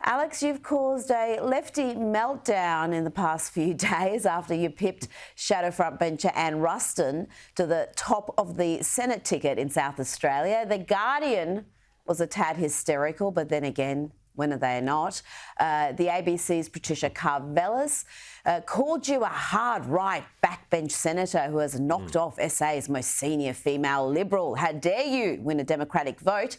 Alex, you've caused a lefty meltdown in the past few days after you pipped shadow frontbencher Anne Ruston to the top of the Senate ticket in South Australia. The Guardian was a tad hysterical, but then again, when are they not? The ABC's Patricia Karvelas called you a hard right backbench senator who has knocked off SA's most senior female Liberal. How dare you win a Democratic vote?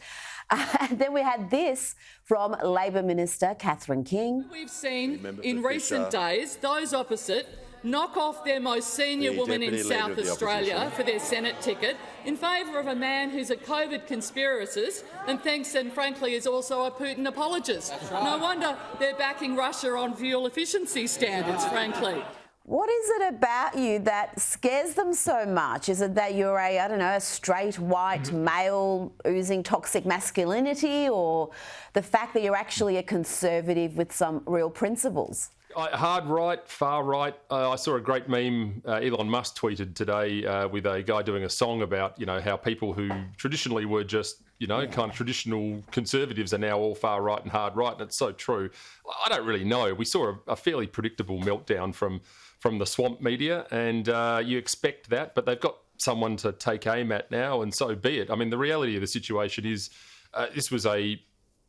And then we had this from Labor Minister Katherine King. We've seen in recent days those opposite knock off their most senior woman in South Australia for their Senate ticket in favour of a man who's a COVID conspiracist and thinks and frankly is also a Putin apologist. Right. No wonder they're backing Russia on fuel efficiency standards, frankly. What is it about you that scares them so much? Is it that you're a straight white male oozing toxic masculinity, or the fact that you're actually a conservative with some real principles? Hard right, far right. I saw a great meme Elon Musk tweeted today with a guy doing a song about, how people who traditionally were just, kind of traditional conservatives are now all far right and hard right, and it's so true. I don't really know. We saw a fairly predictable meltdown from the swamp media, and you expect that, but they've got someone to take aim at now, and so be it. I mean, the reality of the situation is this was a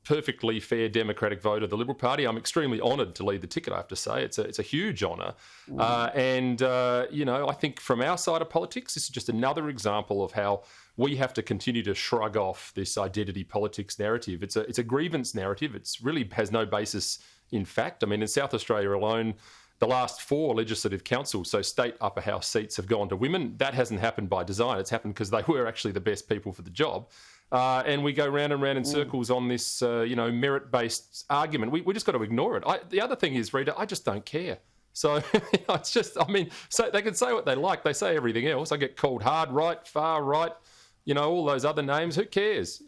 perfectly fair Democratic vote of the Liberal Party. I'm extremely honoured to lead the ticket, I have to say. It's a huge honour. I think from our side of politics, this is just another example of how we have to continue to shrug off this identity politics narrative. It's a grievance narrative. It really has no basis in fact. I mean, in South Australia alone, the last 4 legislative councils, so state upper house seats, have gone to women. That hasn't happened by design. It's happened because they were actually the best people for the job. And we go round and round in circles on this, merit-based argument. We just got to ignore it. The other thing is, Rita, I just don't care. So it's just, so they can say what they like. They say everything else. I get called hard right, far right, all those other names. Who cares?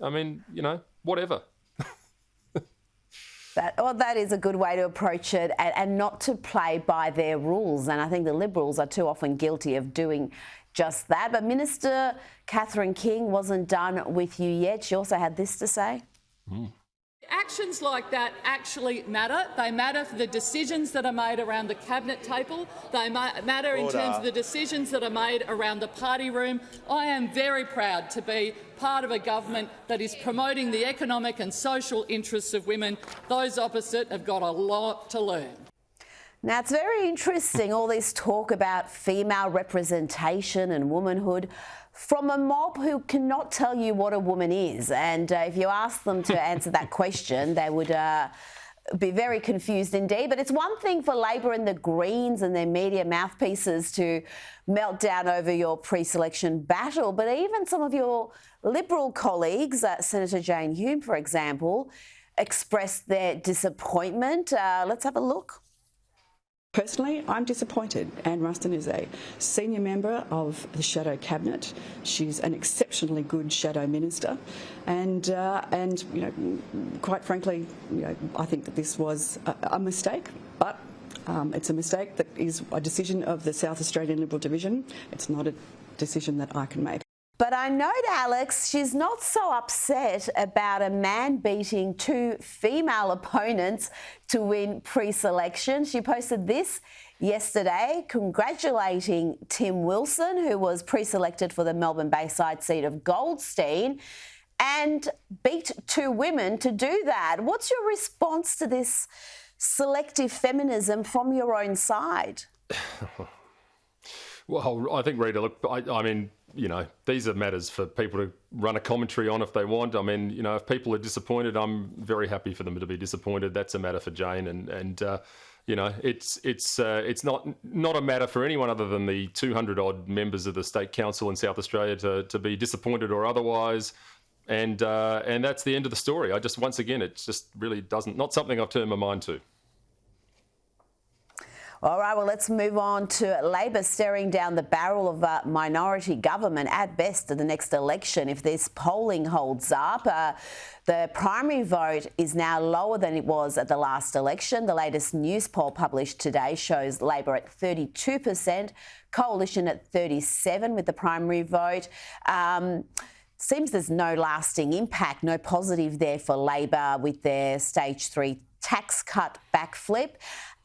Whatever. That is a good way to approach it, and not to play by their rules. And I think the Liberals are too often guilty of doing just that. But Minister Katherine King wasn't done with you yet. She also had this to say. Actions like that actually matter. They matter for the decisions that are made around the cabinet table. They matter in terms of the decisions that are made around the party room. I am very proud to be part of a government that is promoting the economic and social interests of women. Those opposite have got a lot to learn. Now, it's very interesting, all this talk about female representation and womanhood from a mob who cannot tell you what a woman is. And if you ask them to answer that question, they would be very confused indeed. But it's one thing for Labor and the Greens and their media mouthpieces to melt down over your pre-selection battle. But even some of your Liberal colleagues, Senator Jane Hume, for example, expressed their disappointment. Let's have a look. Personally, I'm disappointed. Anne Ruston is a senior member of the Shadow Cabinet. She's an exceptionally good Shadow Minister, and quite frankly, I think that this was a mistake. But it's a mistake that is a decision of the South Australian Liberal Division. It's not a decision that I can make. But I note, Alex, she's not so upset about a man beating 2 female opponents to win pre-selection. She posted this yesterday, congratulating Tim Wilson, who was pre-selected for the Melbourne Bayside seat of Goldstein, and beat 2 women to do that. What's your response to this selective feminism from your own side? Well, I think, Rita, look, these are matters for people to run a commentary on if they want. If people are disappointed, I'm very happy for them to be disappointed. That's a matter for Jane, and it's not a matter for anyone other than the 200-odd members of the State Council in South Australia to be disappointed or otherwise. And that's the end of the story. Once again, it just really not something I've turned my mind to. All right, well, let's move on to Labor staring down the barrel of a minority government at best at the next election. If this polling holds up, the primary vote is now lower than it was at the last election. The latest news poll published today shows Labor at 32%, Coalition at 37% with the primary vote. Seems there's no lasting impact, no positive there for Labor with their stage 3 tax cut backflip.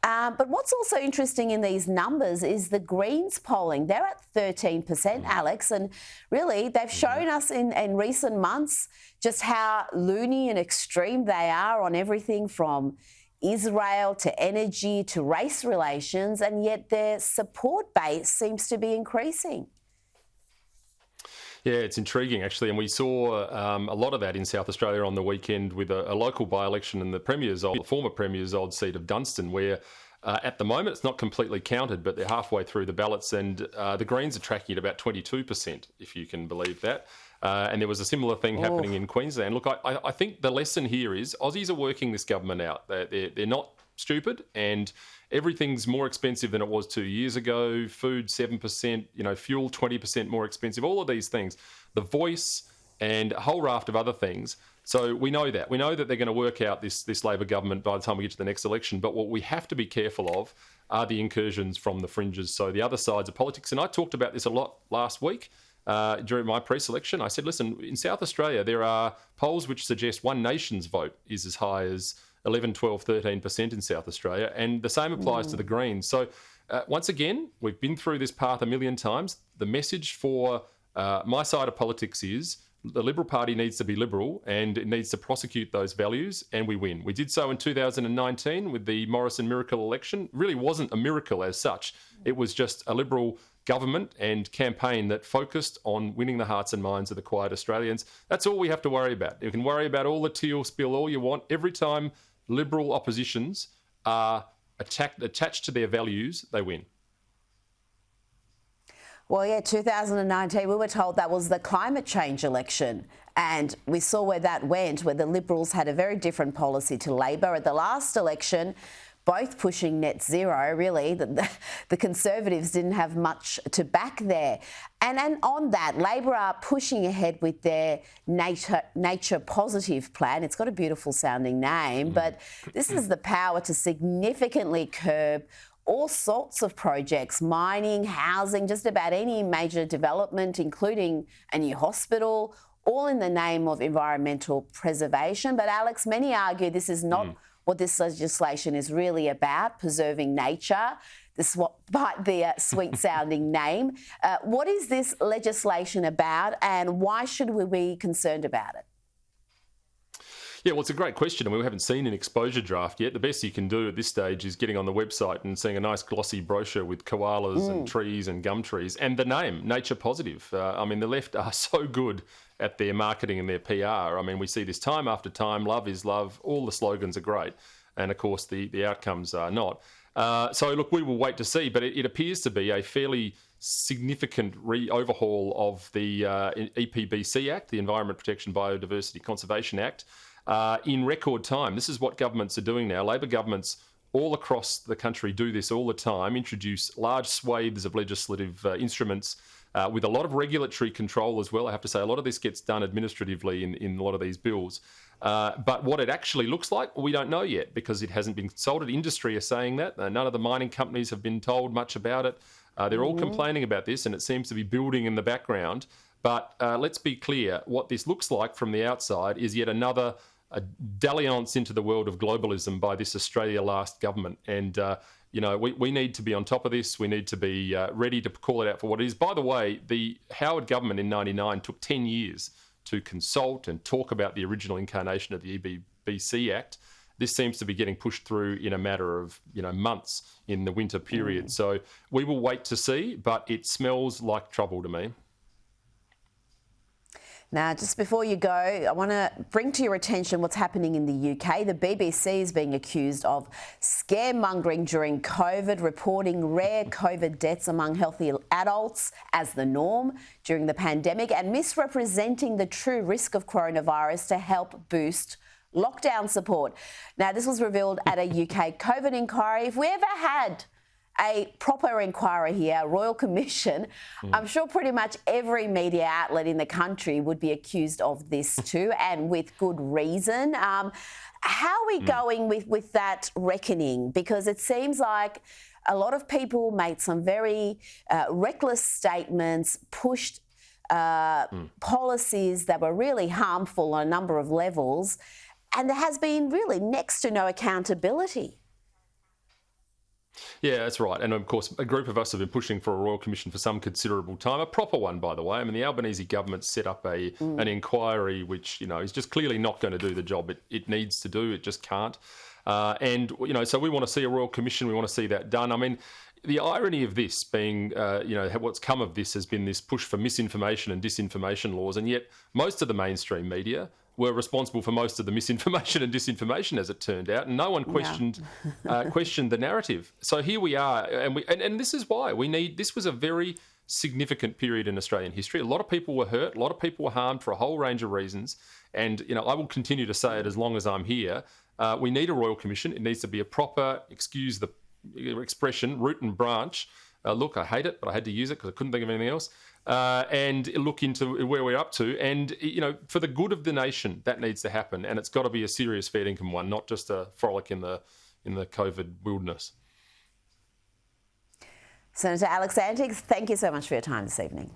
But what's also interesting in these numbers is the Greens polling. They're at 13%, Alex, and really they've shown us in recent months just how loony and extreme they are on everything from Israel to energy to race relations, and yet their support base seems to be increasing. Yeah, it's intriguing, actually. And we saw a lot of that in South Australia on the weekend with a local by-election in the former Premier's old seat of Dunstan, where at the moment it's not completely counted, but they're halfway through the ballots, and the Greens are tracking at about 22%, if you can believe that. And there was a similar thing happening in Queensland. Look, I think the lesson here is Aussies are working this government out. They're not stupid, and everything's more expensive than it was 2 years ago. Food 7%, fuel 20% more expensive. All of these things, the Voice and a whole raft of other things. So we know that. We know that they're going to work out this Labor government by the time we get to the next election. But what we have to be careful of are the incursions from the fringes, so the other sides of politics. And I talked about this a lot last week during my pre-selection. I said, listen, in South Australia, there are polls which suggest One Nation's vote is as high as 11, 12, 13% in South Australia, and the same applies to the Greens. So once again, we've been through this path a million times. The message for my side of politics is the Liberal Party needs to be liberal and it needs to prosecute those values, and we win. We did so in 2019 with the Morrison miracle election. It really wasn't a miracle as such. It was just a Liberal government and campaign that focused on winning the hearts and minds of the quiet Australians. That's all we have to worry about. You can worry about all the teal spill all you want. Every time Liberal oppositions are attached to their values, they win. Well, yeah, 2019, we were told that was the climate change election. And we saw where that went, where the Liberals had a very different policy to Labor. At the last election, both pushing net zero, really. The Conservatives didn't have much to back there. And on that, Labor are pushing ahead with their nature positive plan. It's got a beautiful sounding name, but this is the power to significantly curb all sorts of projects, mining, housing, just about any major development, including a new hospital, all in the name of environmental preservation. But Alex, many argue this is not what this legislation is really about, preserving nature, despite the sweet-sounding name. What is this legislation about, and why should we be concerned about it? Yeah, well, it's a great question, and we haven't seen an exposure draft yet. The best you can do at this stage is getting on the website and seeing a nice glossy brochure with koalas and trees and gum trees, and the name, Nature Positive. I mean, the left are so good at their marketing and their PR. I mean, we see this time after time, love is love, all the slogans are great, and of course the outcomes are not. So look, we will wait to see, but it appears to be a fairly significant overhaul of the EPBC Act, the Environment Protection Biodiversity Conservation Act, in record time. This is what governments are doing now. Labor governments all across the country do this all the time, introduce large swathes of legislative instruments with a lot of regulatory control as well. I have to say, a lot of this gets done administratively in a lot of these bills. But what it actually looks like, we don't know yet because it hasn't been consulted. Industry are saying that. None of the mining companies have been told much about it. They're all complaining about this, and it seems to be building in the background. But let's be clear, what this looks like from the outside is yet another dalliance into the world of globalism by this Australia Last government. And, we need to be on top of this. We need to be ready to call it out for what it is. By the way, the Howard government in 1999 took 10 years to consult and talk about the original incarnation of the EPBC Act. This seems to be getting pushed through in a matter of months in the winter period. So we will wait to see, but it smells like trouble to me. Now, just before you go, I want to bring to your attention what's happening in the UK. The BBC is being accused of scaremongering during COVID, reporting rare COVID deaths among healthy adults as the norm during the pandemic, and misrepresenting the true risk of coronavirus to help boost lockdown support. Now, this was revealed at a UK COVID inquiry. If we ever had a proper inquiry here, a royal commission, I'm sure pretty much every media outlet in the country would be accused of this too, and with good reason. How are we going with that reckoning? Because it seems like a lot of people made some very reckless statements, pushed policies that were really harmful on a number of levels. And there has been really next to no accountability. Yeah, that's right. And of course, a group of us have been pushing for a Royal Commission for some considerable time, a proper one, by the way. I mean, the Albanese government set up an inquiry which, is just clearly not going to do the job it needs to do. It just can't. And so we want to see a Royal Commission. We want to see that done. I mean, the irony of this being, what's come of this has been this push for misinformation and disinformation laws. And yet most of the mainstream media were responsible for most of the misinformation and disinformation, as it turned out, and no one questioned the narrative. So here we are, and this is why this was a very significant period in Australian history. A lot of people were hurt, a lot of people were harmed for a whole range of reasons, and I will continue to say it as long as I'm here. We need a Royal Commission. It needs to be a proper, excuse the expression, root and branch. Look, I hate it, but I had to use it because I couldn't think of anything else. And look into where we're up to. And, for the good of the nation, that needs to happen. And it's got to be a serious fair income one, not just a frolic in the COVID wilderness. Senator Alex Antic, thank you so much for your time this evening.